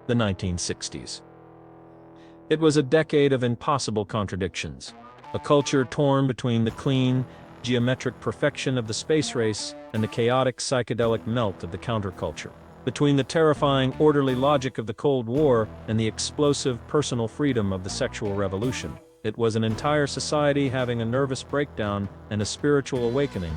the 1960s. It was a decade of impossible contradictions, a culture torn between the clean, geometric perfection of the space race and the chaotic psychedelic melt of the counterculture, between the terrifying orderly logic of the Cold War and the explosive personal freedom of the sexual revolution. It was an entire society having a nervous breakdown and a spiritual awakening,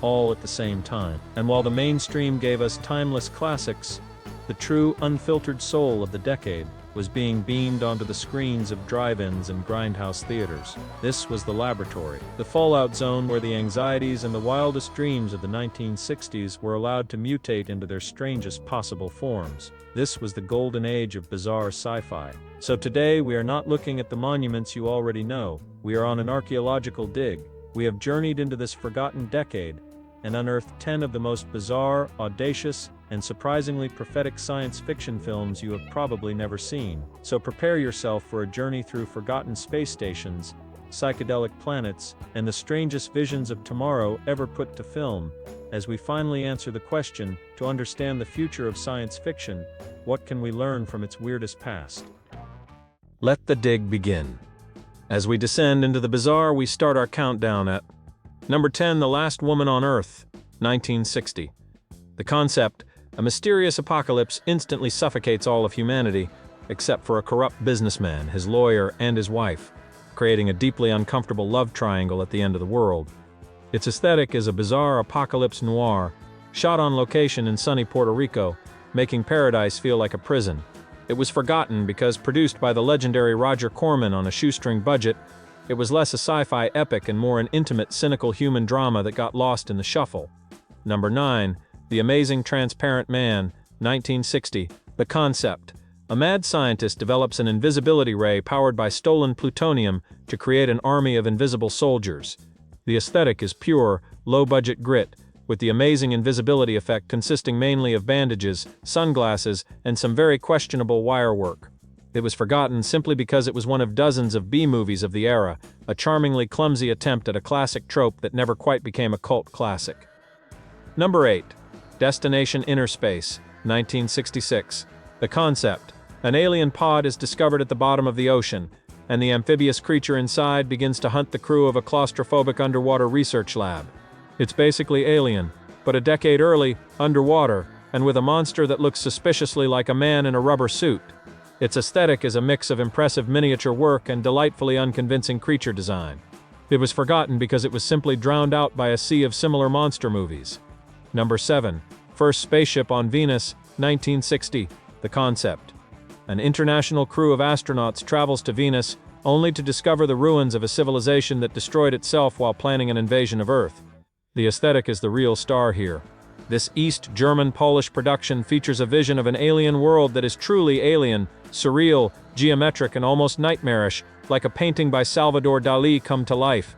all at the same time. And while the mainstream gave us timeless classics, the true unfiltered soul of the decade was being beamed onto the screens of drive-ins and grindhouse theaters. This was the laboratory, the fallout zone where the anxieties and the wildest dreams of the 1960s were allowed to mutate into their strangest possible forms. This was the golden age of bizarre sci-fi. So today we are not looking at the monuments you already know, we are on an archaeological dig. We have journeyed into this forgotten decade and unearthed 10 of the most bizarre, audacious, and surprisingly prophetic science fiction films you have probably never seen. So prepare yourself for a journey through forgotten space stations, psychedelic planets, and the strangest visions of tomorrow ever put to film, as we finally answer the question, to understand the future of science fiction, what can we learn from its weirdest past? Let the dig begin. As we descend into the bizarre, we start our countdown at number 10, The Last Woman on Earth, 1960. The concept, a mysterious apocalypse, instantly suffocates all of humanity, except for a corrupt businessman, his lawyer, and his wife, creating a deeply uncomfortable love triangle at the end of the world. Its aesthetic is a bizarre apocalypse noir, shot on location in sunny Puerto Rico, making paradise feel like a prison. It was forgotten because produced by the legendary Roger Corman on a shoestring budget, it was less a sci-fi epic and more an intimate, cynical human drama that got lost in the shuffle. Number 9. The Amazing Transparent Man, 1960. The concept. A mad scientist develops an invisibility ray powered by stolen plutonium to create an army of invisible soldiers. The aesthetic is pure, low-budget grit, with the amazing invisibility effect consisting mainly of bandages, sunglasses, and some very questionable wire work. It was forgotten simply because it was one of dozens of B-movies of the era, a charmingly clumsy attempt at a classic trope that never quite became a cult classic. Number 8. Destination Inner Space, 1966. The concept. An alien pod is discovered at the bottom of the ocean, and the amphibious creature inside begins to hunt the crew of a claustrophobic underwater research lab. It's basically Alien, but a decade early, underwater, and with a monster that looks suspiciously like a man in a rubber suit. Its aesthetic is a mix of impressive miniature work and delightfully unconvincing creature design. It was forgotten because it was simply drowned out by a sea of similar monster movies. Number 7. First Spaceship on Venus, 1960. The concept. An international crew of astronauts travels to Venus, only to discover the ruins of a civilization that destroyed itself while planning an invasion of Earth. The aesthetic is the real star here. This East German-Polish production features a vision of an alien world that is truly alien, surreal, geometric, and almost nightmarish, like a painting by Salvador Dalí come to life.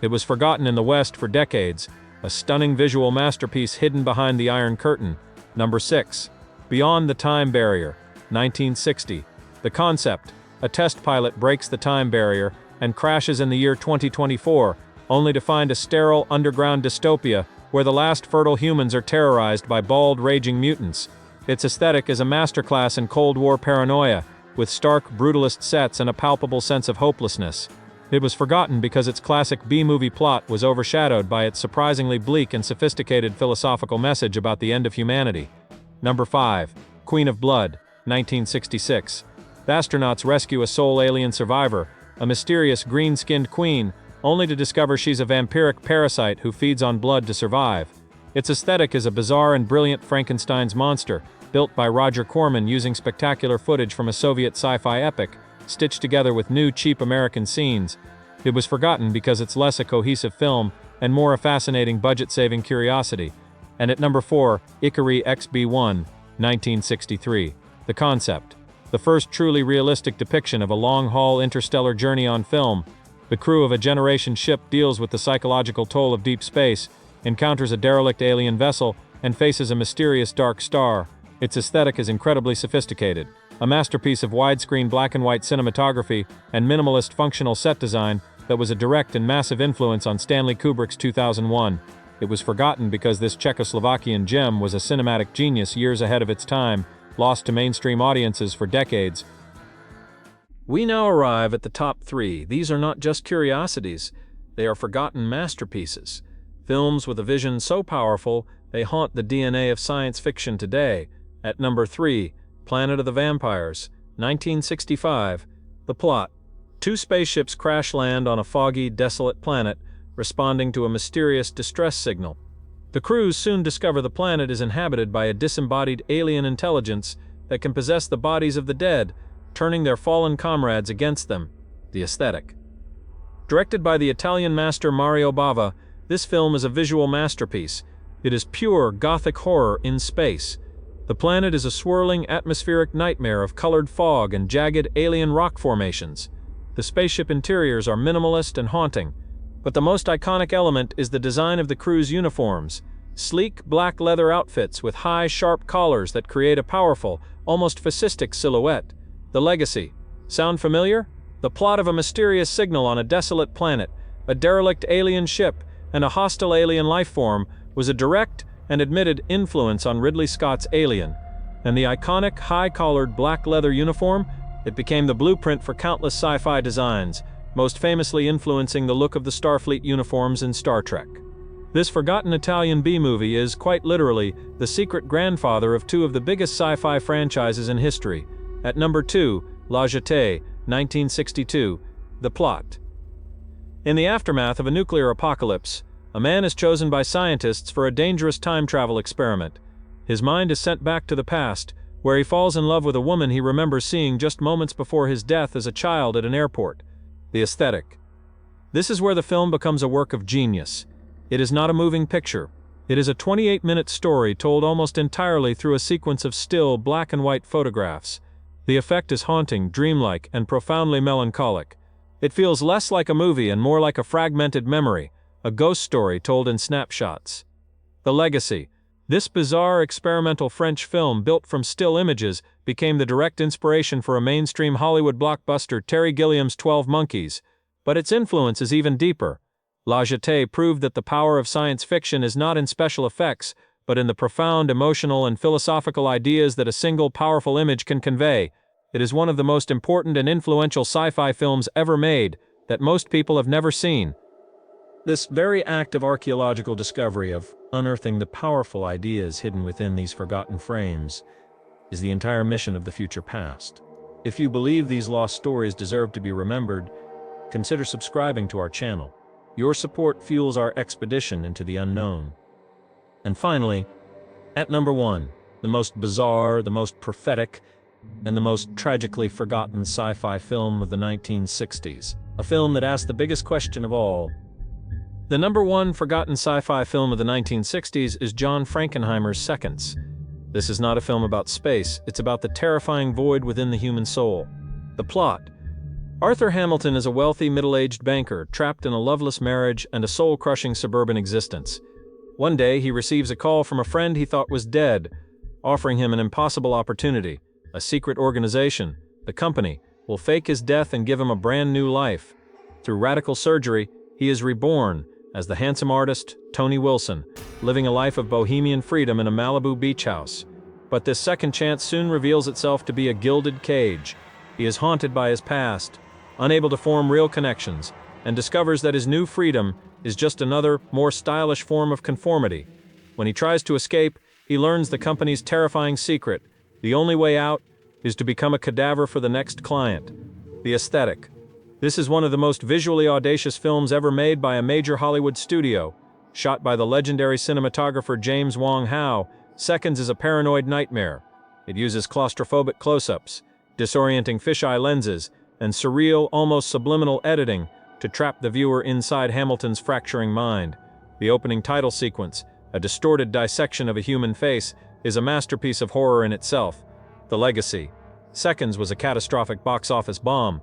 It was forgotten in the West for decades, a stunning visual masterpiece hidden behind the Iron Curtain. Number 6. Beyond the Time Barrier, 1960. The concept. A test pilot breaks the time barrier and crashes in the year 2024, only to find a sterile underground dystopia where the last fertile humans are terrorized by bald, raging mutants. Its aesthetic is a masterclass in Cold War paranoia, with stark, brutalist sets and a palpable sense of hopelessness. It was forgotten because its classic B-movie plot was overshadowed by its surprisingly bleak and sophisticated philosophical message about the end of humanity. Number 5. Queen of Blood, 1966. The astronauts rescue a sole alien survivor, a mysterious green-skinned queen, only to discover she's a vampiric parasite who feeds on blood to survive. Its aesthetic is a bizarre and brilliant Frankenstein's monster, built by Roger Corman using spectacular footage from a Soviet sci-fi epic, stitched together with new, cheap American scenes. It was forgotten because it's less a cohesive film and more a fascinating budget-saving curiosity. And at number 4, Ikarie XB-1, 1963. The concept. The first truly realistic depiction of a long-haul interstellar journey on film. The crew of a generation ship deals with the psychological toll of deep space, encounters a derelict alien vessel, and faces a mysterious dark star. Its aesthetic is incredibly sophisticated, a masterpiece of widescreen black-and-white cinematography and minimalist functional set design that was a direct and massive influence on Stanley Kubrick's 2001. It was forgotten because this Czechoslovakian gem was a cinematic genius years ahead of its time, lost to mainstream audiences for decades. We now arrive at the top 3. These are not just curiosities, they are forgotten masterpieces. Films with a vision so powerful, they haunt the DNA of science fiction today. At number 3, Planet of the Vampires, 1965. The plot. 2 spaceships crash land on a foggy, desolate planet, responding to a mysterious distress signal. The crews soon discover the planet is inhabited by a disembodied alien intelligence that can possess the bodies of the dead, turning their fallen comrades against them. The aesthetic. Directed by the Italian master Mario Bava, this film is a visual masterpiece. It is pure Gothic horror in space. The planet is a swirling atmospheric nightmare of colored fog and jagged alien rock formations. The spaceship interiors are minimalist and haunting, but the most iconic element is the design of the crew's uniforms. Sleek black leather outfits with high, sharp collars that create a powerful, almost fascistic silhouette. The legacy. Sound familiar? The plot of a mysterious signal on a desolate planet, a derelict alien ship, and a hostile alien life form was a direct and admitted influence on Ridley Scott's Alien. And the iconic, high-collared black leather uniform, it became the blueprint for countless sci-fi designs, most famously influencing the look of the Starfleet uniforms in Star Trek. This forgotten Italian B-movie is, quite literally, the secret grandfather of 2 of the biggest sci-fi franchises in history. At number 2, Jetée, 1962. The plot. In the aftermath of a nuclear apocalypse, a man is chosen by scientists for a dangerous time travel experiment. His mind is sent back to the past, where he falls in love with a woman he remembers seeing just moments before his death as a child at an airport. The aesthetic. This is where the film becomes a work of genius. It is not a moving picture. It is a 28-minute story told almost entirely through a sequence of still, black-and-white photographs. The effect is haunting, dreamlike, and profoundly melancholic. It feels less like a movie and more like a fragmented memory, a ghost story told in snapshots. The legacy. This bizarre experimental French film built from still images became the direct inspiration for a mainstream Hollywood blockbuster, Terry Gilliam's 12 Monkeys, but its influence is even deeper. La Jetée proved that the power of science fiction is not in special effects, but in the profound emotional and philosophical ideas that a single powerful image can convey. It is one of the most important and influential sci-fi films ever made that most people have never seen. This very act of archaeological discovery, of unearthing the powerful ideas hidden within these forgotten frames, is the entire mission of the future past. If you believe these lost stories deserve to be remembered, consider subscribing to our channel. Your support fuels our expedition into the unknown. And finally, at number 1, the most bizarre, the most prophetic, and the most tragically forgotten sci-fi film of the 1960s. A film that asked the biggest question of all. The number 1 forgotten sci-fi film of the 1960s is John Frankenheimer's Seconds. This is not a film about space, it's about the terrifying void within the human soul. The plot. Arthur Hamilton is a wealthy, middle-aged banker, trapped in a loveless marriage and a soul-crushing suburban existence. One day, he receives a call from a friend he thought was dead, offering him an impossible opportunity. A secret organization, the company, will fake his death and give him a brand new life. Through radical surgery, he is reborn as the handsome artist, Tony Wilson, living a life of bohemian freedom in a Malibu beach house. But this second chance soon reveals itself to be a gilded cage. He is haunted by his past, unable to form real connections, and discovers that his new freedom is just another, more stylish form of conformity. When he tries to escape, he learns the company's terrifying secret. The only way out is to become a cadaver for the next client. The aesthetic. This is one of the most visually audacious films ever made by a major Hollywood studio. Shot by the legendary cinematographer James Wong Howe, Seconds is a paranoid nightmare. It uses claustrophobic close-ups, disorienting fisheye lenses, and surreal, almost subliminal editing to trap the viewer inside Hamilton's fracturing mind. The opening title sequence, a distorted dissection of a human face, is a masterpiece of horror in itself. The legacy. Seconds was a catastrophic box office bomb.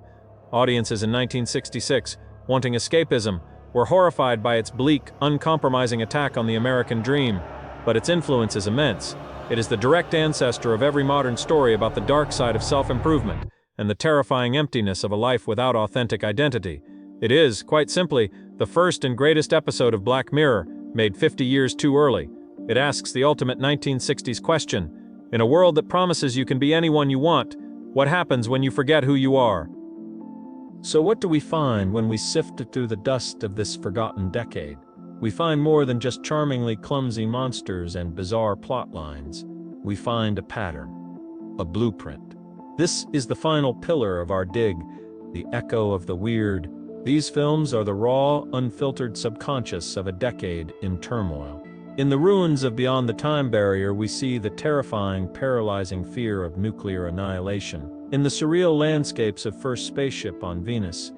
Audiences in 1966, wanting escapism, were horrified by its bleak, uncompromising attack on the American dream, but its influence is immense. It is the direct ancestor of every modern story about the dark side of self-improvement and the terrifying emptiness of a life without authentic identity. It is, quite simply, the first and greatest episode of Black Mirror, made 50 years too early. It asks the ultimate 1960s question: In a world that promises you can be anyone you want, what happens when you forget who you are? So what do we find when we sift through the dust of this forgotten decade? We find more than just charmingly clumsy monsters and bizarre plot lines. We find a pattern, a blueprint. This is the final pillar of our dig, the echo of the weird. These films are the raw, unfiltered subconscious of a decade in turmoil. In the ruins of Beyond the Time Barrier, we see the terrifying, paralyzing fear of nuclear annihilation. In the surreal landscapes of First Spaceship on Venus,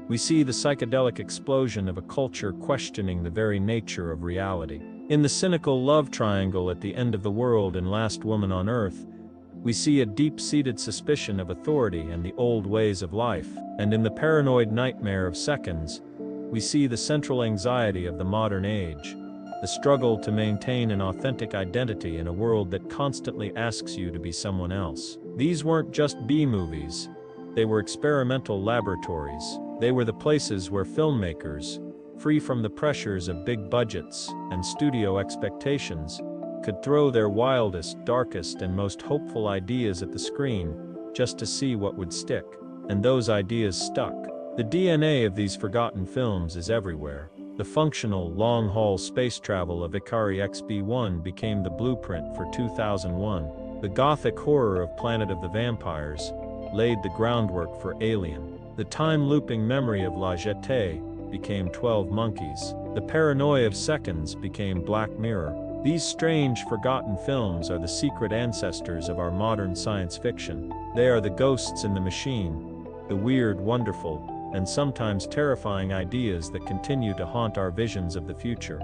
we see the psychedelic explosion of a culture questioning the very nature of reality. In the cynical love triangle at the end of the world in Last Woman on Earth, we see a deep-seated suspicion of authority and the old ways of life. And in the paranoid nightmare of Seconds, we see the central anxiety of the modern age, the struggle to maintain an authentic identity in a world that constantly asks you to be someone else. These weren't just B-movies, they were experimental laboratories. They were the places where filmmakers, free from the pressures of big budgets and studio expectations, could throw their wildest, darkest, and most hopeful ideas at the screen just to see what would stick. And those ideas stuck. The DNA of these forgotten films is everywhere. The functional, long-haul space travel of Ikarie XB-1 became the blueprint for 2001. The gothic horror of Planet of the Vampires laid the groundwork for Alien. The time-looping memory of La Jetée became 12 Monkeys. The paranoia of Seconds became Black Mirror. These strange, forgotten films are the secret ancestors of our modern science fiction. They are the ghosts in the machine, the weird, wonderful, and sometimes terrifying ideas that continue to haunt our visions of the future.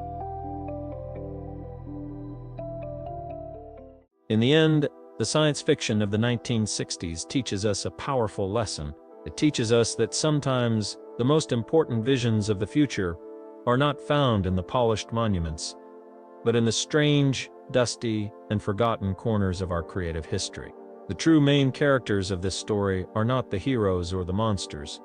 In the end, the science fiction of the 1960s teaches us a powerful lesson. It teaches us that sometimes the most important visions of the future are not found in the polished monuments, but in the strange, dusty, and forgotten corners of our creative history. The true main characters of this story are not the heroes or the monsters.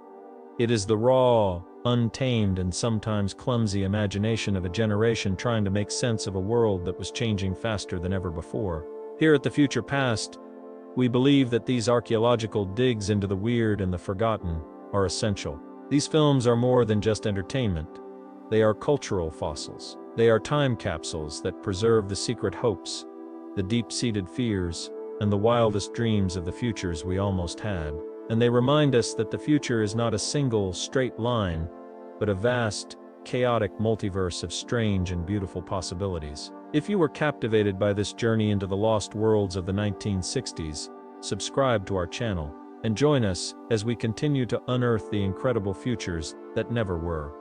It is the raw, untamed, and sometimes clumsy imagination of a generation trying to make sense of a world that was changing faster than ever before. Here at the Future Past, we believe that these archaeological digs into the weird and the forgotten are essential. These films are more than just entertainment. They are cultural fossils. They are time capsules that preserve the secret hopes, the deep-seated fears, and the wildest dreams of the futures we almost had. And they remind us that the future is not a single, straight line, but a vast, chaotic multiverse of strange and beautiful possibilities. If you were captivated by this journey into the lost worlds of the 1960s, subscribe to our channel and join us as we continue to unearth the incredible futures that never were.